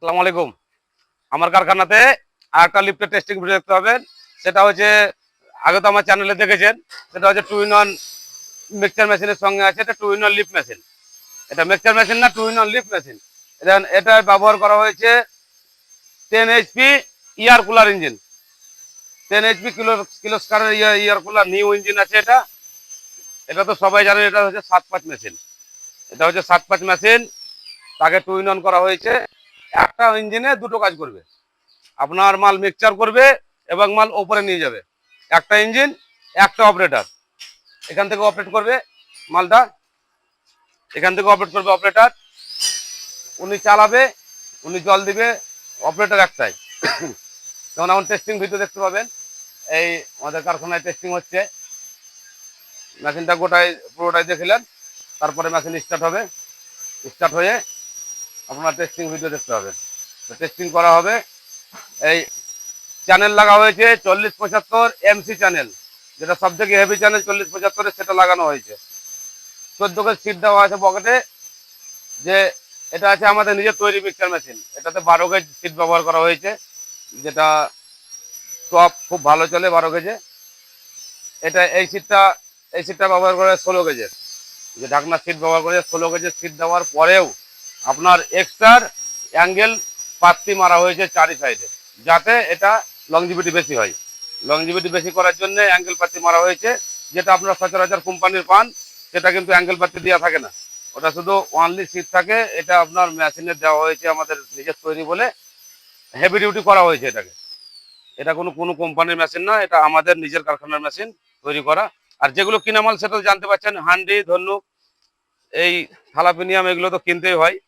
আসসালামু আলাইকুম। আমার কারখানাতে আরেকটা লিফটের টেস্টিং ভিডিও দেখতে পাবেন। সেটা হচ্ছে আগে তো আমার চ্যানেলে দেখেছেন। সেটা হচ্ছে টু ইন ওয়ান মিক্সচার মেশিনের সঙ্গে আছে এটা two in one lift machine. এটা মিক্সচার মেশিন না, two in one lift machine. এটা ব্যবহার করা হয়েছে 10 HP air cooler engine. 10 HP কিলোস্কারের ইয়ার কুলার নিউ ইঞ্জিন আছে এটা। এটা তো সবাই জানেন, এটা হচ্ছে 7-5 মেশিন। এটা হচ্ছে 7-5 মেশিন। তাকে টু ইন ওয়ান করা হয়েছে। একটা ইঞ্জিনে দুটো কাজ করবে। আপনার মাল মিক্সচার করবে এবং মাল ওপরে নিয়ে যাবে। একটা ইঞ্জিন, একটা অপারেটর। এখান থেকে অপারেট করবে মালটা, এখান থেকে অপারেট করবে অপারেটর। উনি চালাবে, উনি জল দিবে, অপারেটর একটাই। যেমন এখন টেস্টিং ভিডিও দেখতে পাবেন। এই আমাদের কারখানায় টেস্টিং হচ্ছে। মেশিনটা পুরোটাই দেখিলেন। তারপরে মেশিন স্টার্ট হবে। স্টার্ট হয়ে আপনার টেস্টিং ভিডিও দেখতে পাবেন। টেস্টিং করা হবে। এই চ্যানেল লাগা হয়েছে 40-75 এমসি চ্যানেল, যেটা সব থেকে হেভি চ্যানেল 40-75 সেটা লাগানো হয়েছে। 14 কেজি সিট দেওয়া আছে পকেটে। যে এটা আছে আমাদের নিজের তৈরি মিক্সচার মেশিন। এটাতে 12 কেজি সিট ব্যবহার করা হয়েছে, যেটা টপ খুব ভালো চলে 12 কেজি। এটা এই সিটটা ব্যবহার করে 16 কেজি, যে ঢাকনার সিট ব্যবহার করে 16 কেজি সিট দেওয়ার পরেও আপনার এক্সট্রার অ্যাঙ্গেল পাত্তি মারা হয়েছে চারি সাইডে, যাতে এটা লংজিভিটি বেশি হয়। লংজিভিটি বেশি করার জন্য অ্যাঙ্গেল পাত্তি মারা হয়েছে, যেটা আপনার সচরাচর কোম্পানির পান সেটা কিন্তু অ্যাঙ্গেল পাত্তি দেওয়া থাকে না। ওটা শুধু ওয়ানলি সিট থাকে। এটা আপনার মেশিনে দেওয়া হয়েছে, আমাদের নিজের তৈরি বলে হেভি ডিউটি করা হয়েছে এটাকে। এটা কোনো কোনো কোম্পানির মেশিন না, এটা আমাদের নিজের কারখানার মেশিন তৈরি করা। আর যেগুলো কিনা মাল সেটা তো জানতে পারছেন, হান্ডি, ধনুক, এই থালাপিনিয়াম, এগুলো তো কিনতেই হয়।